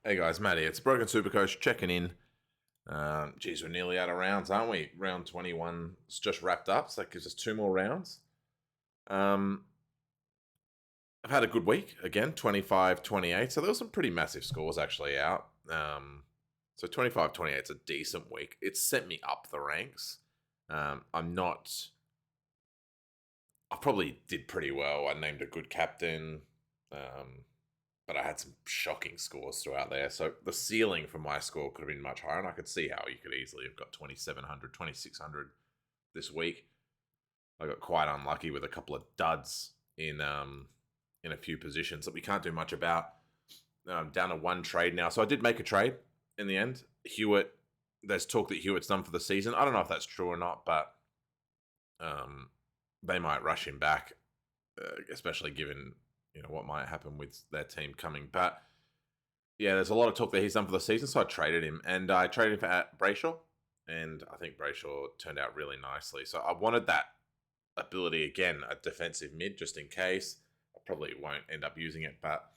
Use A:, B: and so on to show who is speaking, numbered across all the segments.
A: Hey guys, Matty, it's Broken Supercoach checking in. Geez, we're nearly out of rounds, aren't we? Round 21's just wrapped up, so that gives us two more rounds. Um, I've had a good week, again, 25-28, so there were some pretty massive scores actually out. So 25-28 is a decent week. It's sent me up the ranks. I'm not... I probably did pretty well. I named a good captain. But I had some shocking scores throughout there. So the ceiling for my score could have been much higher, and I could see how you could easily have got 2,700, 2,600 this week. I got quite unlucky with a couple of duds in a few positions that we can't do much about. Down to one trade now. So I did make a trade in the end. Hewitt, there's talk that Hewitt's done for the season. I don't know if that's true or not, but they might rush him back, especially given what might happen with their team coming. But yeah, there's a lot of talk that he's done for the season, so I traded him. And I traded him for Brayshaw, and I think Brayshaw turned out really nicely. So I wanted that ability again, a defensive mid, just in case. I probably won't end up using it, but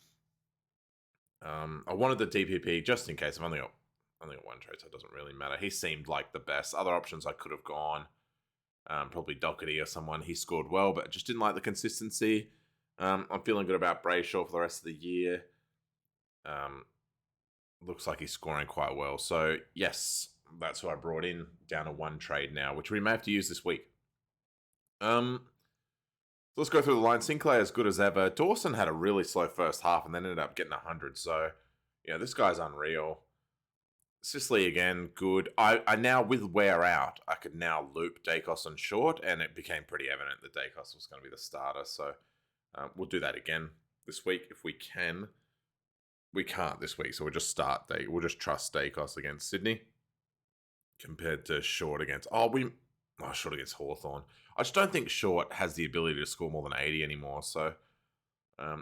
A: I wanted the DPP just in case. I've only got one trade, so it doesn't really matter. He seemed like the best. Other options I could have gone, probably Doherty or someone. He scored well, but just didn't like the consistency. I'm feeling good about Brayshaw for the rest of the year. Looks like he's scoring quite well. So, yes, that's who I brought in, down to one trade now, which we may have to use this week. So let's go through the line. Sinclair as good as ever. Dawson had a really slow first half and then ended up getting 100. So, this guy's unreal. Sicily again, good. I now, with wear out, I could now loop Dacos and Short, and it became pretty evident that Dacos was going to be the starter. So, we'll do that again this week if we can. We can't this week, so we'll just we'll just trust Dacos against Sydney compared to Short against... Short against Hawthorn. I just don't think Short has the ability to score more than 80 anymore, so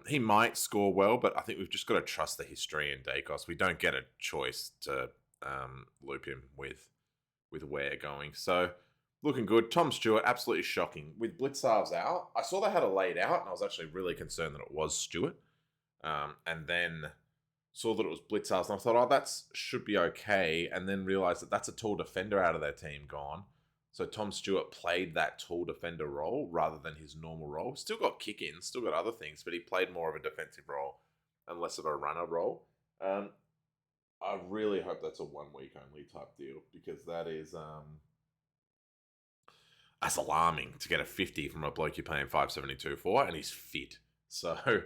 A: he might score well, but I think we've just got to trust the history in Dacos. We don't get a choice to loop him with Ware going. So, looking good. Tom Stewart, absolutely shocking. With Blitzarves out, I saw they had a laid out, and I was actually really concerned that it was Stewart. And then saw that it was Blitzarves, and I thought, that should be okay. And then realised that that's a tall defender out of their team gone. So Tom Stewart played that tall defender role rather than his normal role. Still got kick-ins, still got other things, but he played more of a defensive role and less of a runner role. I really hope that's a 1 week only type deal, because that's alarming to get a 50 from a bloke you're paying 572 for, and he's fit. So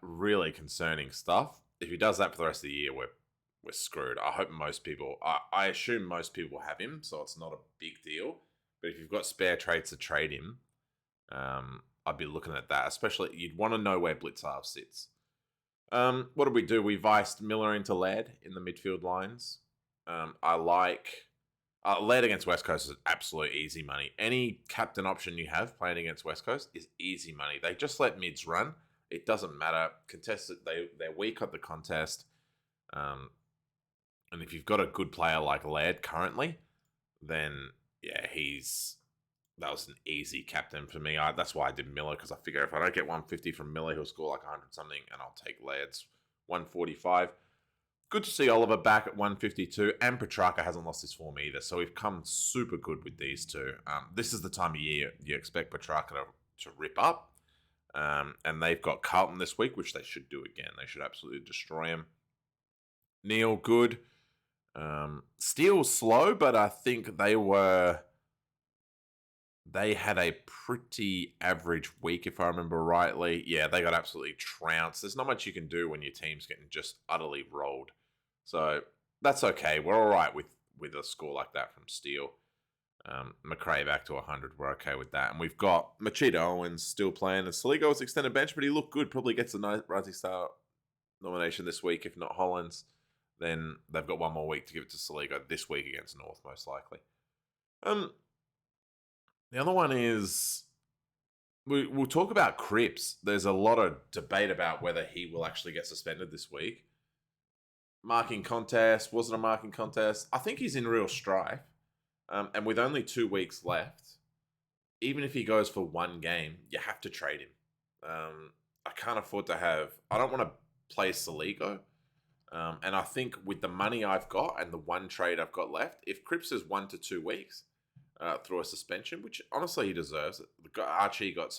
A: really concerning stuff. If he does that for the rest of the year, we're screwed. I hope most people, I assume most people have him, so it's not a big deal. But if you've got spare trades to trade him, I'd be looking at that. Especially, you'd want to know where Blitzarve sits. What did we do? We viced Miller into Laird in the midfield lines. I like... Laird against West Coast is absolute easy money. Any captain option you have playing against West Coast is easy money. They just let mids run. It doesn't matter. Contested, they're weak at the contest. And if you've got a good player like Laird currently, then yeah, that was an easy captain for me. That's why I did Miller, because I figure if I don't get 150 from Miller, he'll score like 100 something, and I'll take Laird's 145. Good to see Oliver back at 152, and Petrarca hasn't lost his form either, so we've come super good with these two. This is the time of year you expect Petrarca to rip up, and they've got Carlton this week, which they should do again. They should absolutely destroy him. Neil, good. Steele, slow, but I think they had a pretty average week, if I remember rightly. Yeah, they got absolutely trounced. There's not much you can do when your team's getting just utterly rolled. So that's okay. We're all right with a score like that from Steele. McRae back to 100. We're okay with that. And we've got Machida Owens still playing. And Saligo was extended bench, but he looked good. Probably gets a Rising Star nomination this week, if not Hollands. Then they've got one more week to give it to Saligo this week against North, most likely. The other one is, we'll talk about Cripps. There's a lot of debate about whether he will actually get suspended this week. Marking contest, was it a marking contest? I think he's in real strife. And with only 2 weeks left, even if he goes for one game, you have to trade him. I can't afford to have... I don't want to play Saligo. And I think with the money I've got and the one trade I've got left, if Cripps is 1 to 2 weeks through a suspension, which honestly he deserves, Archie got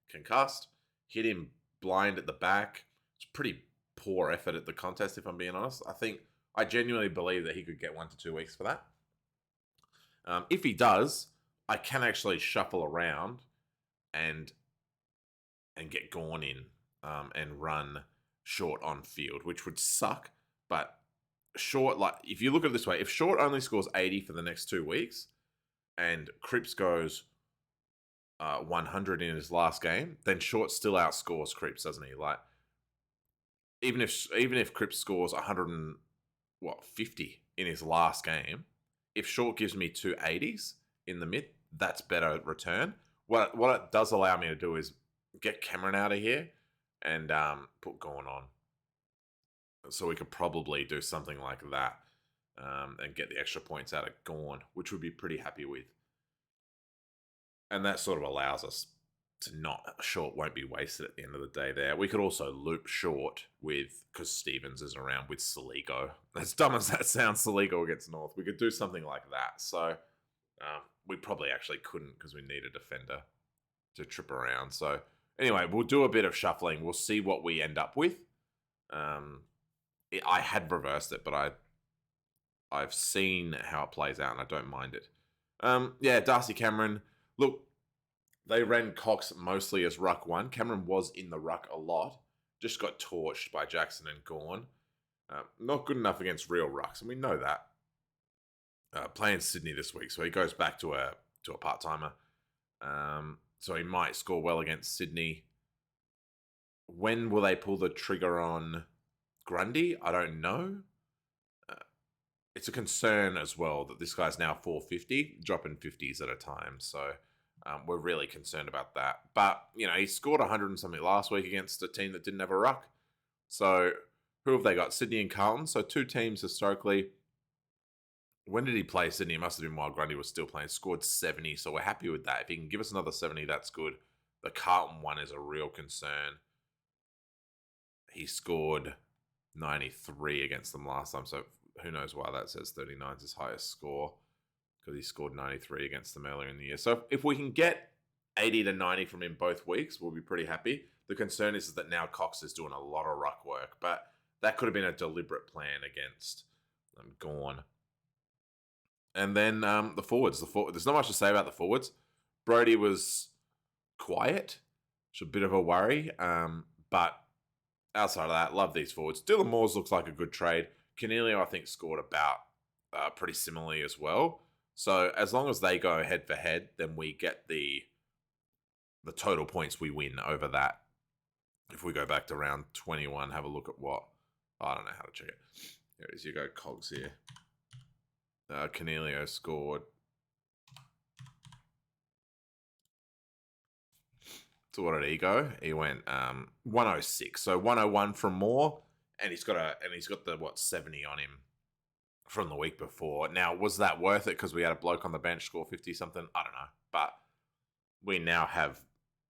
A: concussed, hit him blind at the back. It's pretty poor effort at the contest, if I'm being honest. I genuinely believe that he could get 1 to 2 weeks for that. If he does, I can actually shuffle around and get Gorn in and run Short on field, which would suck. But Short, like if you look at it this way, if Short only scores 80 for the next 2 weeks, and Cripps goes 100 in his last game, then Short still outscores Cripps, doesn't he? Like even if Cripps scores 150 in his last game, if Short gives me 280s in the mid, that's better return. What it does allow me to do is get Cameron out of here and put Gorn on. So we could probably do something like that and get the extra points out of Gorn, which we'd be pretty happy with. And that sort of allows us to not... Short won't be wasted at the end of the day there. We could also loop Short with... Because Stevens is around with Saligo. As dumb as that sounds, Saligo against North. We could do something like that. So we probably actually couldn't because we need a defender to trip around. So anyway, we'll do a bit of shuffling. We'll see what we end up with. I had reversed it, but I've seen how it plays out, and I don't mind it. Darcy Cameron. Look, they ran Cox mostly as ruck one. Cameron was in the ruck a lot. Just got torched by Jackson and Gorn. Not good enough against real rucks, and we know that. Playing Sydney this week, so he goes back to a part-timer. So he might score well against Sydney. When will they pull the trigger on Grundy? I don't know. It's a concern as well that this guy's now 450, dropping 50s at a time. So we're really concerned about that. But, he scored 100 and something last week against a team that didn't have a ruck. So who have they got? Sydney and Carlton. So two teams historically. When did he play Sydney? It must have been while Grundy was still playing. Scored 70, so we're happy with that. If he can give us another 70, that's good. The Carlton one is a real concern. He scored 93 against them last time, so who knows why that says 39 is his highest score, because he scored 93 against them earlier in the year. So if we can get 80 to 90 from him both weeks, we'll be pretty happy. The concern is that now Cox is doing a lot of ruck work, but that could have been a deliberate plan against Gorn. And then the forwards. There's not much to say about the forwards. Brody was quiet, which is a bit of a worry. But outside of that, love these forwards. Dylan Moores looks like a good trade. Cornelio, I think, scored about pretty similarly as well. So as long as they go head for head, then we get the total points we win over that. If we go back to round 21, have a look at what... I don't know how to check it. Here it is. You go cogs here. Cornelio scored. So what did he go? He went 106. So 101 from Moore, and he's got the 70 on him from the week before. Now, was that worth it because we had a bloke on the bench score 50 something? I don't know, but we now have.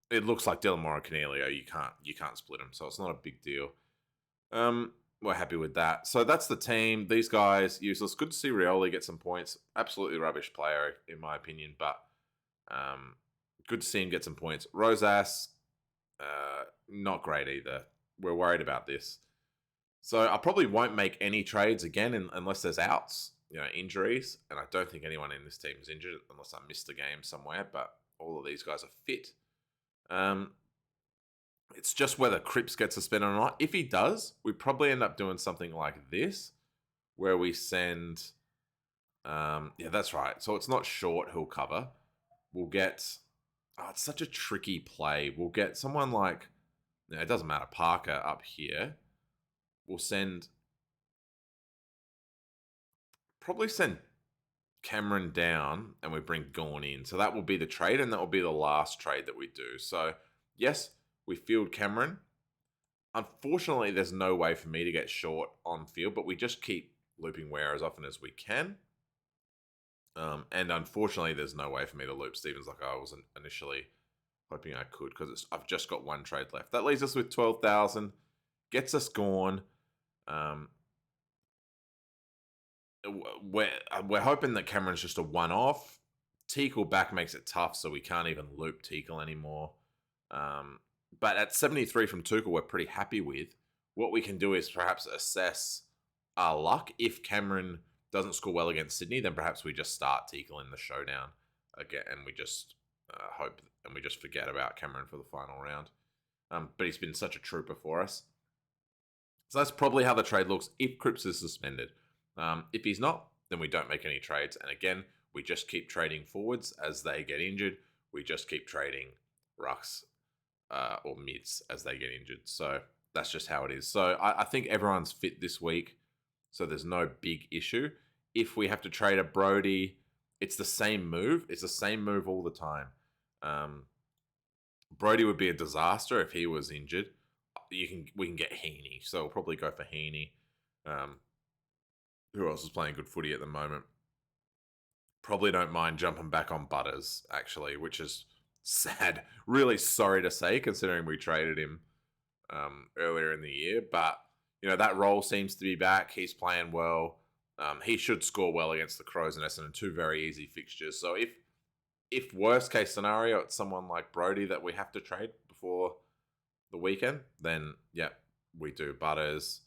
A: It looks like Dylan Moore and Cornelio. You can't split them, so it's not a big deal. We're happy with that. So that's the team. These guys, useless. Good to see Rioli get some points. Absolutely rubbish player, in my opinion, but good to see him get some points. Rosas, not great either. We're worried about this. So I probably won't make any trades again unless there's outs, injuries. And I don't think anyone in this team is injured unless I missed a game somewhere, but all of these guys are fit. It's just whether Cripps gets suspended or not. If he does, we probably end up doing something like this, where we send... that's right. So it's not Short who'll cover. We'll get... it's such a tricky play. We'll get someone like... it doesn't matter. Parker up here. We'll send... probably send Cameron down and we bring Gorn in. So that will be the trade, and that will be the last trade that we do. So, yes... we field Cameron. Unfortunately, there's no way for me to get Short on field, but we just keep looping Ware as often as we can. And unfortunately, there's no way for me to loop Stevens like I was initially hoping I could, because I've just got one trade left. That leaves us with 12,000. Gets us Gorn. Um, we're hoping that Cameron's just a one-off. Teakle back makes it tough, so we can't even loop Teakle anymore. But at 73 from Tuchel, we're pretty happy with. What we can do is perhaps assess our luck. If Cameron doesn't score well against Sydney, then perhaps we just start Teakle in the showdown again, and we just hope and we just forget about Cameron for the final round. But he's been such a trooper for us. So that's probably how the trade looks if Cripps is suspended. If he's not, then we don't make any trades. And again, we just keep trading forwards as they get injured. We just keep trading rucks or mids as they get injured. So that's just how it is. So I think everyone's fit this week. So there's no big issue. If we have to trade a Brody, it's the same move. It's the same move all the time. Brody would be a disaster if he was injured. We can get Heaney, so we'll probably go for Heaney. Who else is playing good footy at the moment? Probably don't mind jumping back on Butters, actually, which is sad. Really sorry to say, considering we traded him earlier in the year. But, that role seems to be back. He's playing well. He should score well against the Crows and Essendon, two very easy fixtures. So if worst case scenario, it's someone like Brody that we have to trade before the weekend, then, yeah, we do. Butters.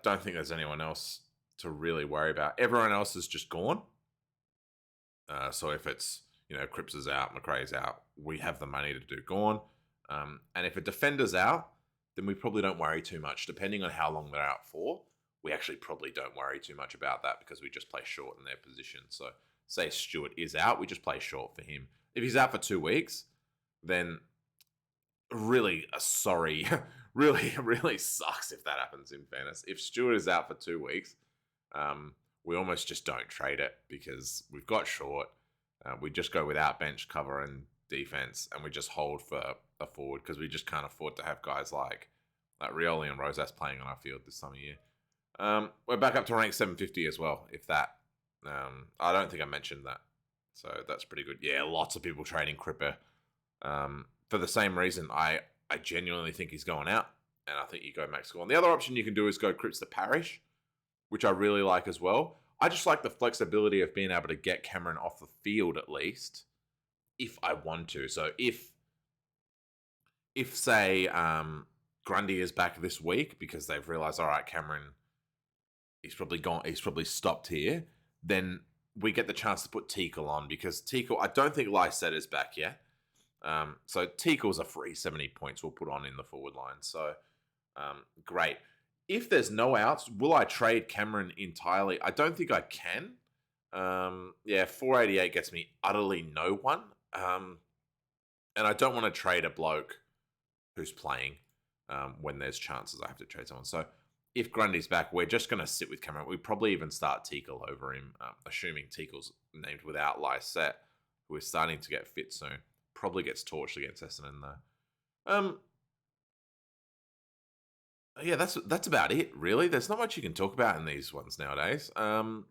A: Don't think there's anyone else to really worry about. Everyone else is just gone. So if it's, Cripps is out, McRae's out, we have the money to do Gorn. And if a defender's out, then we probably don't worry too much. Depending on how long they're out for, we actually probably don't worry too much about that because we just play short in their position. So say Stewart is out, we just play short for him. If he's out for 2 weeks, then really sorry. really, really sucks if that happens, in fairness. If Stewart is out for 2 weeks, we almost just don't trade it because we've got short. We just go without bench cover and defense, and we just hold for a forward because we just can't afford to have guys like Rioli and Rosas playing on our field this time of year. We're back up to rank 750 as well, if that. I don't think I mentioned that. So that's pretty good. Yeah, lots of people trading Cripper. For the same reason, I genuinely think he's going out, and I think you go Max Gorn. The other option you can do is go Cripps to Parrish, which I really like as well. I just like the flexibility of being able to get Cameron off the field at least, if I want to. So if say Grundy is back this week because they've realised, all right, Cameron, he's probably gone, he's probably stopped here, then we get the chance to put Teakle on because Teakle, I don't think Lysette is back yet. So Teakle's a free 70 points we'll put on in the forward line. So great. If there's no outs, will I trade Cameron entirely? I don't think I can. 488 gets me utterly no one. And I don't want to trade a bloke who's playing when there's chances I have to trade someone. So if Grundy's back, we're just going to sit with Cameron. We probably even start Teakle over him, assuming Teakle's named without Lysette, who is starting to get fit soon. Probably gets torched against Essendon though. Yeah, that's about it, really. There's not much you can talk about in these ones nowadays. Who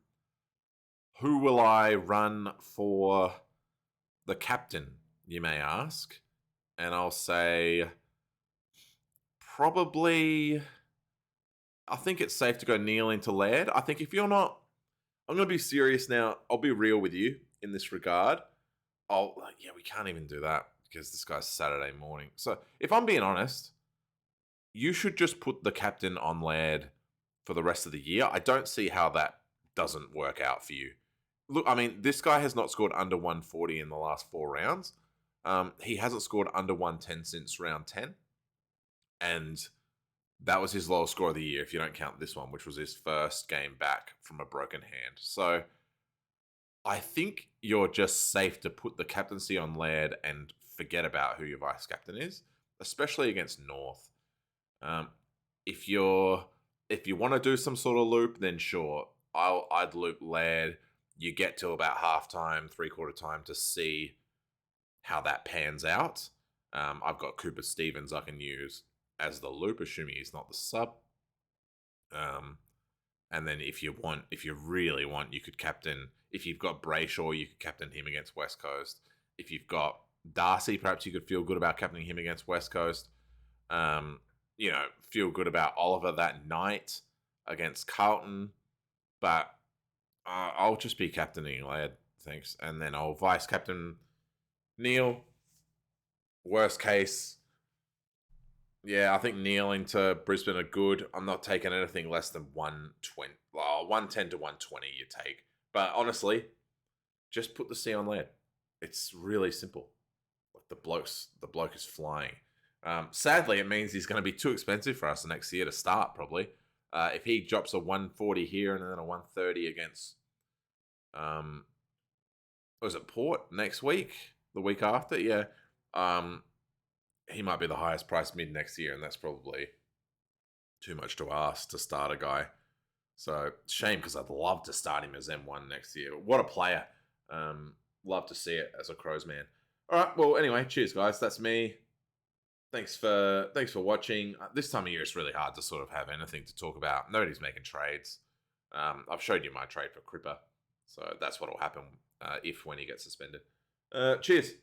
A: will I run for the captain, you may ask? And I'll say probably, I think it's safe to go Neil into Laird. I think if you're not, I'm going to be serious now. I'll be real with you in this regard. We can't even do that because this guy's Saturday morning. So if I'm being honest, you should just put the captain on Laird for the rest of the year. I don't see how that doesn't work out for you. Look, I mean, this guy has not scored under 140 in the last 4 rounds. He hasn't scored under 110 since round 10. And that was his lowest score of the year, if you don't count this one, which was his first game back from a broken hand. So I think you're just safe to put the captaincy on Laird and forget about who your vice captain is, especially against North. If you want to do some sort of loop, then sure, I'd loop Laird. You get to about halftime, 3/4 time to see how that pans out. I've got Cooper Stevens I can use as the loop, assuming he's not the sub. And then if you really want, you could captain. If you've got Brayshaw, you could captain him against West Coast. If you've got Darcy, perhaps you could feel good about captaining him against West Coast. feel good about Oliver that night against Carlton, but I'll just be captaining Laird, thanks, and then I'll vice captain Neil. Worst case, yeah, I think Neil into Brisbane are good. I'm not taking anything less than 120, 110 to 120. You take, but honestly, just put the C on Laird. It's really simple. Like the bloke is flying. Sadly, it means he's going to be too expensive for us next year to start. Probably, if he drops a 140 here and then a 130 against, was it Port next week, the week after? Yeah, he might be the highest priced mid next year, and that's probably too much to ask to start a guy. So shame because I'd love to start him as M1 next year. What a player! Love to see it as a Crows man. All right. Well, anyway, cheers, guys. That's me. Thanks for watching. This time of year, it's really hard to sort of have anything to talk about. Nobody's making trades. I've showed you my trade for Cripper, so that's what will happen if when he gets suspended. Cheers.